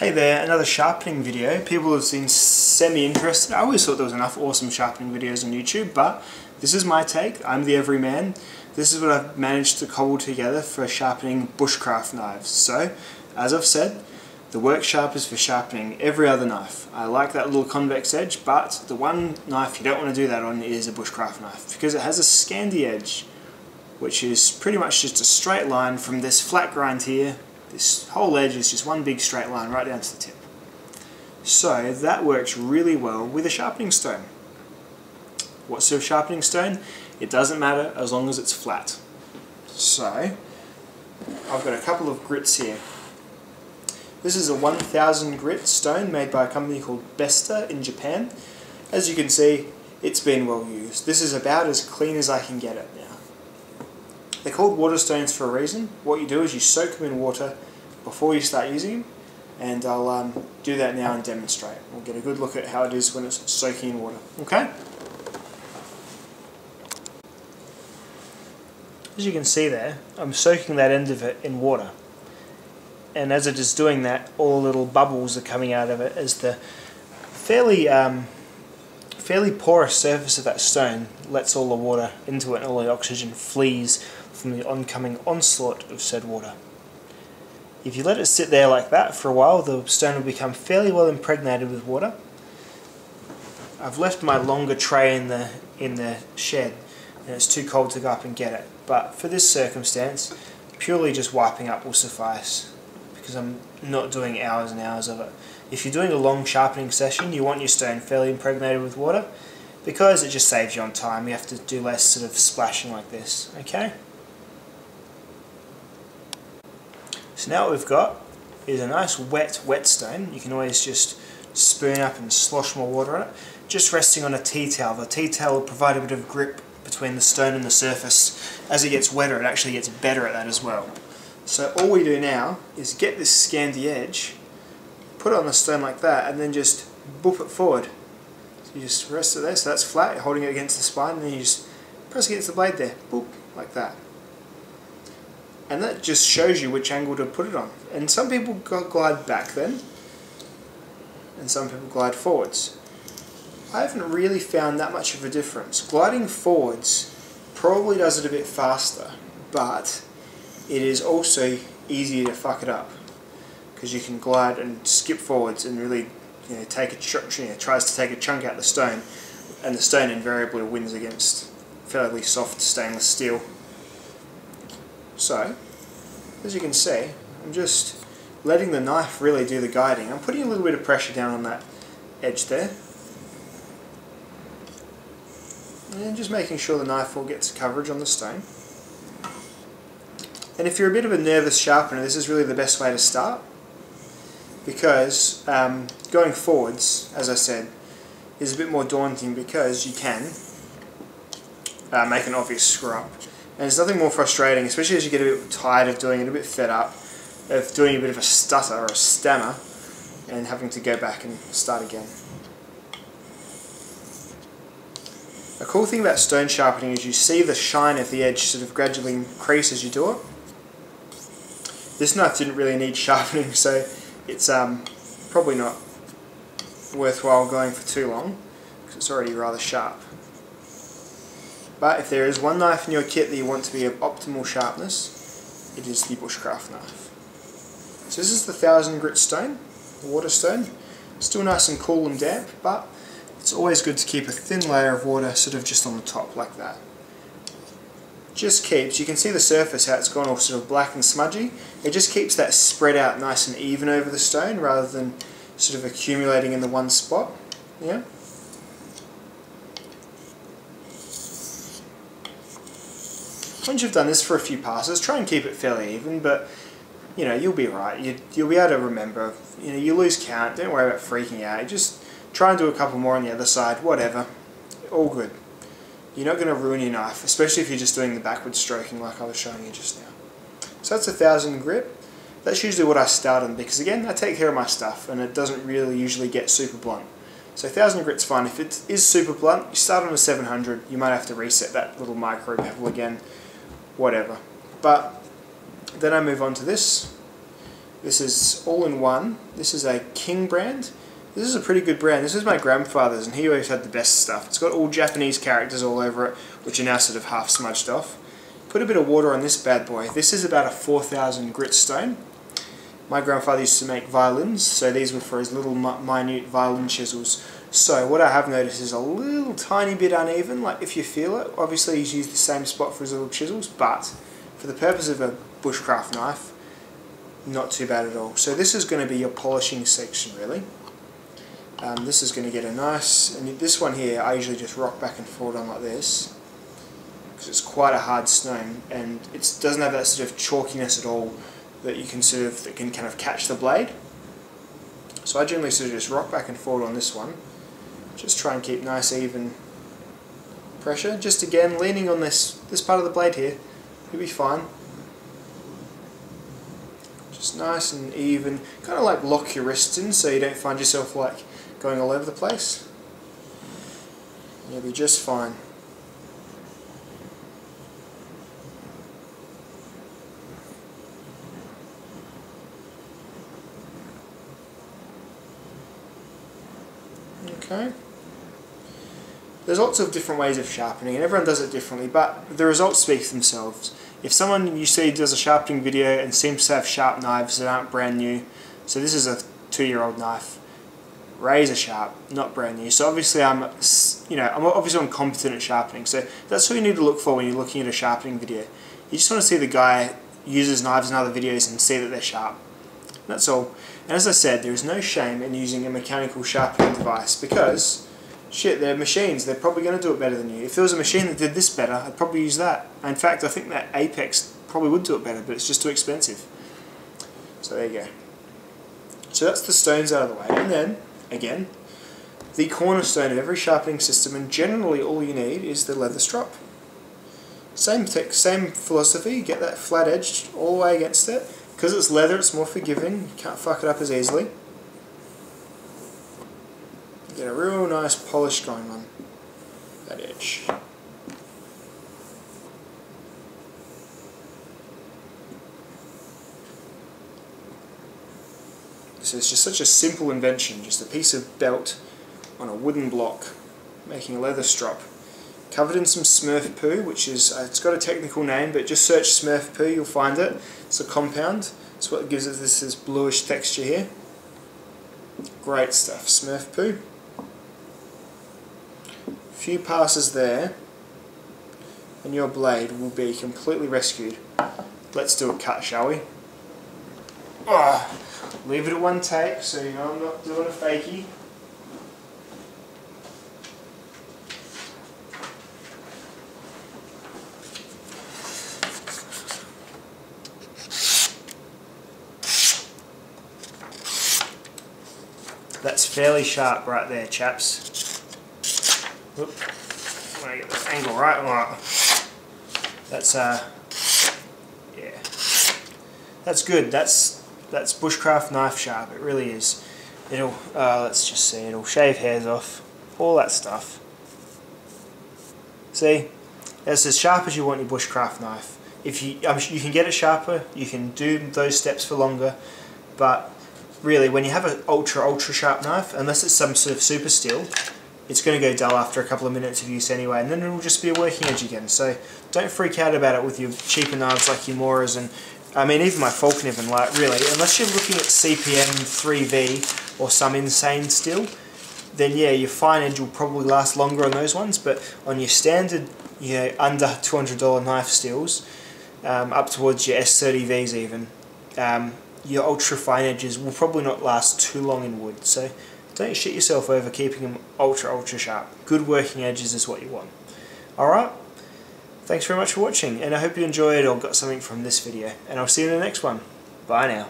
Hey there, another sharpening video. People have been semi-interested. I always thought there was enough awesome sharpening videos on YouTube, but this is my take. I'm the everyman. This is what I've managed to cobble together for sharpening bushcraft knives. So, as I've said, the work sharp is for sharpening every other knife. I like that little convex edge, but the one knife you don't want to do that on is a bushcraft knife, because it has a scanty edge, which is pretty much just a straight line from this flat grind here. This whole edge is just one big straight line right down to the tip. So that works really well with a sharpening stone. What sort of sharpening stone? It doesn't matter as long as it's flat. So I've got a couple of grits here. This is a 1000 grit stone made by a company called Besta in Japan. As you can see, it's been well used. This is about as clean as I can get it now. They're called water stones for a reason. What you do is you soak them in water before you start using them, and I'll do that now and demonstrate. We'll get a good look at how it is when it's soaking in water. Okay? As you can see there, I'm soaking that end of it in water. And as it is doing that, all the little bubbles are coming out of it as the fairly porous surface of that stone lets all the water into it and all the oxygen flees from the oncoming onslaught of said water. If you let it sit there like that for a while, the stone will become fairly well impregnated with water. I've left my longer tray in the shed, and it's too cold to go up and get it. But for this circumstance, purely just wiping up will suffice, because I'm not doing hours and hours of it. If you're doing a long sharpening session, you want your stone fairly impregnated with water, because it just saves you on time. You have to do less sort of splashing like this, okay? So now what we've got is a nice wet stone. You can always just spoon up and slosh more water on it, just resting on a tea towel. The tea towel will provide a bit of grip between the stone and the surface. As it gets wetter, it actually gets better at that as well. So all we do now is get this scanty edge, put it on the stone like that, and then just boop it forward. So you just rest it there, so that's flat, you're holding it against the spine, and then you just press against the blade there, boop, like that. And that just shows you which angle to put it on. And some people glide back then, and some people glide forwards. I haven't really found that much of a difference. Gliding forwards probably does it a bit faster, but it is also easier to fuck it up, because you can glide and skip forwards and really, tries to take a chunk out of the stone, and the stone invariably wins against fairly soft stainless steel. So, as you can see, I'm just letting the knife really do the guiding. I'm putting a little bit of pressure down on that edge there, and just making sure the knife all gets coverage on the stone. And if you're a bit of a nervous sharpener, this is really the best way to start, because going forwards, as I said, is a bit more daunting, because you can make an obvious screw up. And there's nothing more frustrating, especially as you get a bit tired of doing it, a bit fed up, of doing a bit of a stutter or a stammer and having to go back and start again. A cool thing about stone sharpening is you see the shine of the edge sort of gradually increase as you do it. This knife didn't really need sharpening, so it's probably not worthwhile going for too long, because it's already rather sharp. But if there is one knife in your kit that you want to be of optimal sharpness, it is the bushcraft knife. So this is the 1000 grit stone, the water stone. Still nice and cool and damp, but it's always good to keep a thin layer of water sort of just on the top like that. Just keeps, you can see the surface how it's gone all sort of black and smudgy. It just keeps that spread out nice and even over the stone rather than sort of accumulating in the one spot. Yeah. Once you've done this for a few passes, try and keep it fairly even, but you'll be right. You'll be able to remember. You lose count, don't worry about freaking out. You just try and do a couple more on the other side, whatever. All good. You're not going to ruin your knife, especially if you're just doing the backward stroking like I was showing you just now. So that's a 1000 grit. That's usually what I start on, because again, I take care of my stuff and it doesn't really usually get super blunt. So 1000 grit's fine. If it is super blunt, you start on a 700. You might have to reset that little micro bevel again, whatever. But then I move on to this, This is all in one. This is a King brand. This is a pretty good brand. This is my grandfather's, and he always had the best stuff. It's got all Japanese characters all over it, which are now sort of half smudged off. Put a bit of water on this bad boy. This is about a 4,000 grit stone. My grandfather used to make violins, so these were for his little minute violin chisels. So what I have noticed is a little tiny bit uneven, like if you feel it. Obviously he's used the same spot for his little chisels, but for the purpose of a bushcraft knife, not too bad at all. So this is going to be your polishing section really. This is going to get a nice, and this one here I usually just rock back and forward on like this, because it's quite a hard stone, and it doesn't have that sort of chalkiness at all that you can that can kind of catch the blade. So I generally sort of just rock back and forward on this one, just try and keep nice even pressure, just again leaning on this part of the blade here, you'll be fine. Just nice and even, kind of like lock your wrists in so you don't find yourself like going all over the place. You'll be just fine. Okay. There's lots of different ways of sharpening, and everyone does it differently, but the results speak for themselves. If someone you see does a sharpening video and seems to have sharp knives that aren't brand new, so this is a 2-year-old knife, razor sharp, not brand new. So obviously I'm competent at sharpening. So that's what you need to look for when you're looking at a sharpening video. You just want to see the guy uses knives in other videos and see that they're sharp. That's all. And as I said, there is no shame in using a mechanical sharpening device because, shit, they're machines. They're probably going to do it better than you. If there was a machine that did this better, I'd probably use that. In fact, I think that Apex probably would do it better, but it's just too expensive. So there you go. So that's the stones out of the way. And then, again, the cornerstone of every sharpening system, and generally all you need, is the leather strop. Same philosophy, get that flat edge all the way against it. Because it's leather, it's more forgiving, you can't fuck it up as easily. Get a real nice polish going on that edge. So it's just such a simple invention, just a piece of belt on a wooden block, making a leather strop. Covered in some Smurf poo, which is, it's got a technical name, but just search Smurf poo, you'll find it. It's a compound. It's what gives it this bluish texture here. Great stuff, Smurf poo. A few passes there, and your blade will be completely rescued. Let's do a cut, shall we? Oh, leave it at one take, so you know I'm not doing a fakie. That's fairly sharp right there, chaps. Oop. I'm gonna get this angle right. That's yeah. That's good. That's bushcraft knife sharp. It really is. It'll let's just see. It'll shave hairs off. All that stuff. See, it's as sharp as you want your bushcraft knife. If you can get it sharper. You can do those steps for longer, but really, when you have an ultra sharp knife, unless it's some sort of super steel, it's going to go dull after a couple of minutes of use anyway, and then it'll just be a working edge again. So don't freak out about it with your cheaper knives like your Moras, and I mean even my Falcon even, like really, unless you're looking at CPM 3V or some insane steel, then yeah, your fine edge will probably last longer on those ones, but on your standard, you know, under $200 knife steels, up towards your S30Vs even, your ultra fine edges will probably not last too long in wood, so don't shit yourself over keeping them ultra sharp. Good working edges is what you want. Alright, thanks very much for watching, and I hope you enjoyed or got something from this video, and I'll see you in the next one. Bye now.